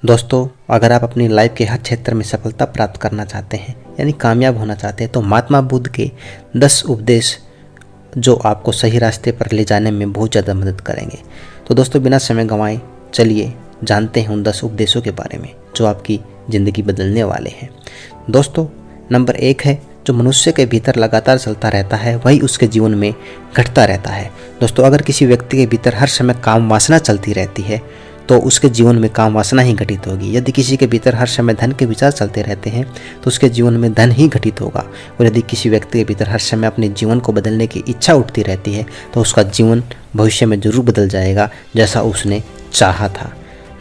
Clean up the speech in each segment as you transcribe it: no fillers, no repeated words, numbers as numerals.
दोस्तों, अगर आप अपनी लाइफ के हर क्षेत्र में सफलता प्राप्त करना चाहते हैं यानी कामयाब होना चाहते हैं तो महात्मा बुद्ध के 10 उपदेश जो आपको सही रास्ते पर ले जाने में बहुत ज़्यादा मदद करेंगे। तो दोस्तों, बिना समय गंवाए चलिए जानते हैं उन 10 उपदेशों के बारे में जो आपकी ज़िंदगी बदलने वाले हैं। दोस्तों, नंबर 1 है, जो मनुष्य के भीतर लगातार चलता रहता है वही उसके जीवन में घटता रहता है। दोस्तों, अगर किसी व्यक्ति के भीतर हर समय काम वासना चलती रहती है तो उसके जीवन में काम वासना ही घटित होगी। यदि किसी के भीतर हर समय धन के विचार चलते रहते हैं तो उसके जीवन में धन ही घटित होगा। और यदि किसी व्यक्ति के भीतर हर समय अपने जीवन को बदलने की इच्छा उठती रहती है तो उसका जीवन भविष्य में जरूर बदल जाएगा जैसा उसने चाहा था।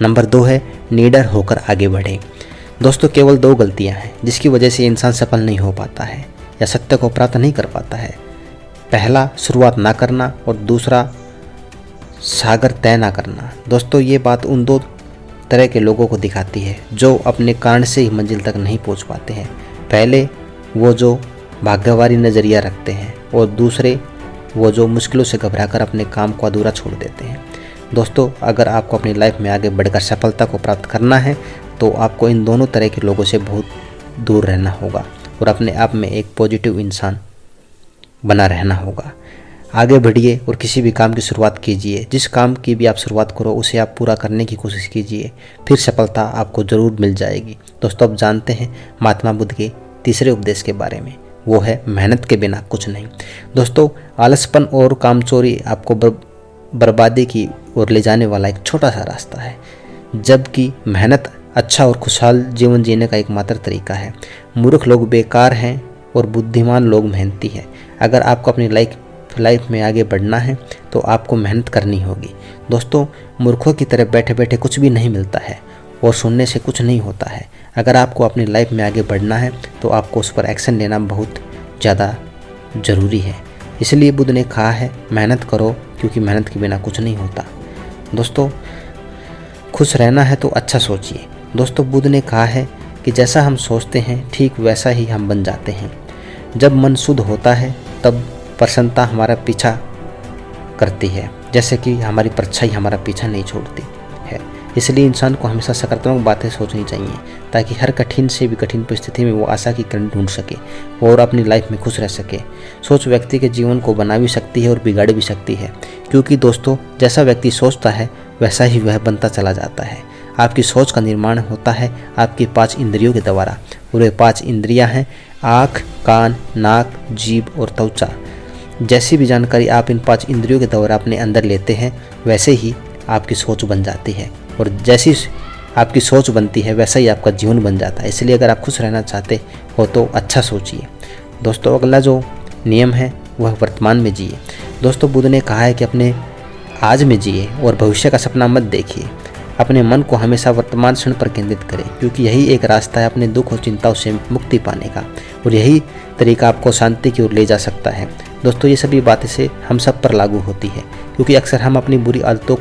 नंबर 2 है, निडर होकर आगे बढ़े। दोस्तों, केवल 2 गलतियां हैं जिसकी वजह से इंसान सफल नहीं हो पाता है या सत्य को प्राप्त नहीं कर पाता है। पहला, शुरुआत ना करना, और दूसरा, सागर तय ना करना। दोस्तों, ये बात उन 2 तरह के लोगों को दिखाती है जो अपने कारण से ही मंजिल तक नहीं पहुंच पाते हैं। पहले वो जो भाग्यवारी नज़रिया रखते हैं और दूसरे वो जो मुश्किलों से घबराकर अपने काम को अधूरा छोड़ देते हैं। दोस्तों, अगर आपको अपनी लाइफ में आगे बढ़कर सफलता को प्राप्त करना है तो आपको इन दोनों तरह के लोगों से बहुत दूर रहना होगा और अपने आप में एक पॉजिटिव इंसान बना रहना होगा। आगे बढ़िए और किसी भी काम की शुरुआत कीजिए। जिस काम की भी आप शुरुआत करो उसे आप पूरा करने की कोशिश कीजिए, फिर सफलता आपको ज़रूर मिल जाएगी। दोस्तों, अब जानते हैं महात्मा बुद्ध के तीसरे उपदेश के बारे में, वो है मेहनत के बिना कुछ नहीं। दोस्तों, आलसपन और कामचोरी आपको बर्बादी की ओर ले जाने वाला एक छोटा सा रास्ता है, जबकि मेहनत अच्छा और खुशहाल जीवन जीने का एकमात्र तरीका है। मूर्ख लोग बेकार हैं और बुद्धिमान लोग मेहनती हैं। अगर आपको अपनी लाइफ में आगे बढ़ना है तो आपको मेहनत करनी होगी। दोस्तों, मूर्खों की तरह बैठे बैठे कुछ भी नहीं मिलता है और सुनने से कुछ नहीं होता है। अगर आपको अपनी लाइफ में आगे बढ़ना है तो आपको उस पर एक्शन लेना बहुत ज़्यादा ज़रूरी है। इसलिए बुद्ध ने कहा है, मेहनत करो क्योंकि मेहनत के बिना कुछ नहीं होता। दोस्तों, खुश रहना है तो अच्छा सोचिए। दोस्तों, बुद्ध ने कहा है कि जैसा हम सोचते हैं ठीक वैसा ही हम बन जाते हैं। जब मन शुद्ध होता है तब प्रसन्नता हमारा पीछा करती है, जैसे कि हमारी परछाई हमारा पीछा नहीं छोड़ती है। इसलिए इंसान को हमेशा सकारात्मक बातें सोचनी चाहिए ताकि हर कठिन से भी कठिन परिस्थिति में वो आशा की किरण ढूंढ सके और अपनी लाइफ में खुश रह सके। सोच व्यक्ति के जीवन को बना भी सकती है और बिगाड़ भी सकती है, क्योंकि दोस्तों, जैसा व्यक्ति सोचता है वैसा ही वह बनता चला जाता है। आपकी सोच का निर्माण होता है आपकी 5 इंद्रियों के द्वारा, और वे 5 इंद्रियां हैं आँख, कान, नाक, जीभ और त्वचा। जैसी भी जानकारी आप इन 5 इंद्रियों के द्वारा अपने अंदर लेते हैं वैसे ही आपकी सोच बन जाती है, और जैसी आपकी सोच बनती है वैसा ही आपका जीवन बन जाता है। इसलिए अगर आप खुश रहना चाहते हो तो अच्छा सोचिए। दोस्तों, अगला जो नियम है वह वर्तमान में जिए। दोस्तों, बुद्ध ने कहा है कि अपने आज में जिए और भविष्य का सपना मत देखिए। अपने मन को हमेशा वर्तमान क्षण पर केंद्रित करें, क्योंकि यही एक रास्ता है अपने दुख और चिंताओं से मुक्ति पाने का, और यही तरीका आपको शांति की ओर ले जा सकता है। दोस्तों, ये सभी बातें से हम सब पर लागू होती है, क्योंकि अक्सर हम अपनी बुरी आदतों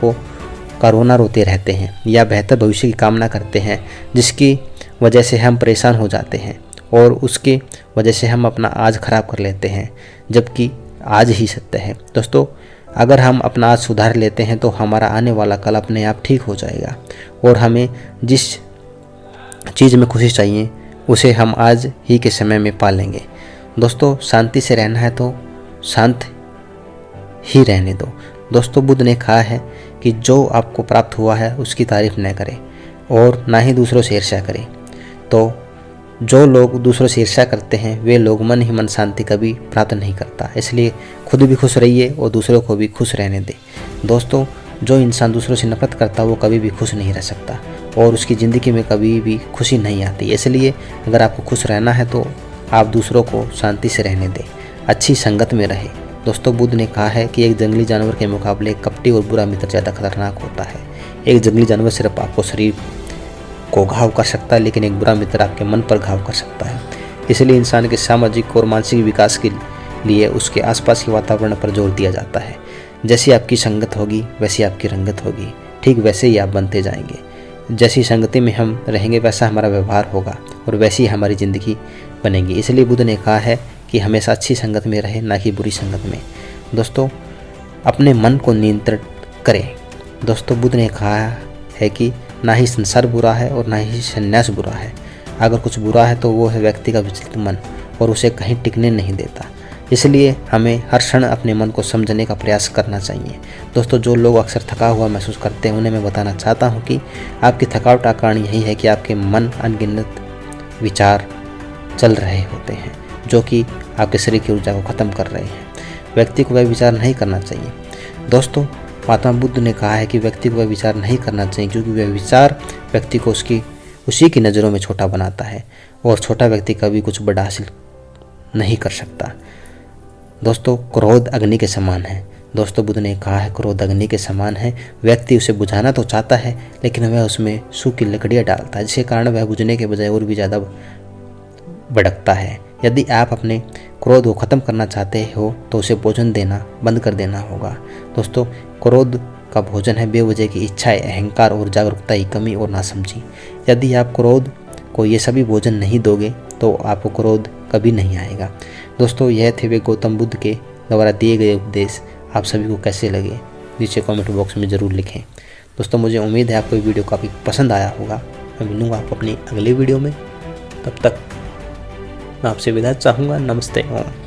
का रोना रोते रहते हैं या बेहतर भविष्य की कामना करते हैं, जिसकी वजह से हम परेशान हो जाते हैं और उसकी वजह से हम अपना आज खराब कर लेते हैं, जबकि आज ही सत्य है। दोस्तों, अगर हम अपना आज सुधार लेते हैं तो हमारा आने वाला कल अपने आप ठीक हो जाएगा, और हमें जिस चीज़ में खुशी चाहिए उसे हम आज ही के समय में पा लेंगे। दोस्तों, शांति से रहना है तो शांत ही रहने दो। दोस्तों, बुद्ध ने कहा है कि जो आपको प्राप्त हुआ है उसकी तारीफ न करें और ना ही दूसरों से ईर्ष्या करें। तो जो लोग दूसरों से ईर्ष्या करते हैं वे लोग मन ही मन शांति कभी प्राप्त नहीं करता। इसलिए खुद भी खुश रहिए और दूसरों को भी खुश रहने दें। दोस्तों, जो इंसान दूसरों से नफरत करता वो कभी भी खुश नहीं रह सकता और उसकी ज़िंदगी में कभी भी खुशी नहीं आती। इसलिए अगर आपको खुश रहना है तो आप दूसरों को शांति से रहने दें, अच्छी संगत में रहें। दोस्तों, बुद्ध ने कहा है कि एक जंगली जानवर के मुकाबले कपटी और बुरा मित्र ज़्यादा खतरनाक होता है। एक जंगली जानवर सिर्फ आपको शरीर को घाव कर सकता है, लेकिन एक बुरा मित्र आपके मन पर घाव कर सकता है। इसलिए इंसान के सामाजिक और मानसिक विकास के लिए उसके आसपास के वातावरण पर जोर दिया जाता है। जैसी आपकी संगत होगी वैसी आपकी रंगत होगी, ठीक वैसे ही आप बनते जाएंगे। जैसी संगति में हम रहेंगे वैसा हमारा व्यवहार होगा और वैसी ही हमारी ज़िंदगी बनेगी। इसलिए बुद्ध ने कहा है कि हमेशा अच्छी संगत में रहें, ना कि बुरी संगत में। दोस्तों, अपने मन को नियंत्रित करें। दोस्तों, बुद्ध ने कहा है कि ना ही संसार बुरा है और ना ही संन्यास बुरा है। अगर कुछ बुरा है तो वो है व्यक्ति का विचलित मन, और उसे कहीं टिकने नहीं देता। इसलिए हमें हर क्षण अपने मन को समझने का प्रयास करना चाहिए। दोस्तों, जो लोग अक्सर थका हुआ महसूस करते हैं उन्हें मैं बताना चाहता हूँ कि आपकी थकावट का कारण यही है कि आपके मन अनगिनत विचार चल रहे होते हैं जो कि आपके शरीर की ऊर्जा को ख़त्म कर रहे हैं। व्यक्ति को वह विचार नहीं करना चाहिए। दोस्तों, महात्मा बुद्ध ने कहा है कि व्यक्ति को वह विचार नहीं करना चाहिए क्योंकि वह विचार व्यक्ति को उसी की नज़रों में छोटा बनाता है, और छोटा व्यक्ति कभी कुछ बड़ा हासिल नहीं कर सकता। दोस्तों, क्रोध अग्नि के समान है। दोस्तों, बुद्ध ने कहा है क्रोध अग्नि के समान है। व्यक्ति उसे बुझाना तो चाहता है लेकिन वह उसमें सूखी लकड़ियाँ डालता है, जिसके कारण वह बुझने के बजाय और भी ज़्यादा भड़कता है। यदि आप अपने क्रोध को ख़त्म करना चाहते हो तो उसे भोजन देना बंद कर देना होगा। दोस्तों, क्रोध का भोजन है बेवजह की इच्छाएं, अहंकार और जागरूकता की कमी और नासमझी। यदि आप क्रोध को ये सभी भोजन नहीं दोगे तो आपको क्रोध कभी नहीं आएगा। दोस्तों, यह थे वे गौतम बुद्ध के द्वारा दिए गए उपदेश। आप सभी को कैसे लगे नीचे कमेंट बॉक्स में ज़रूर लिखें। दोस्तों, मुझे उम्मीद है आपको ये वीडियो काफ़ी पसंद आया होगा। मैं मिलूँगा आपको अपनी अगली वीडियो में। तब तक मैं आपसे विदा चाहूँगा। नमस्ते ओम।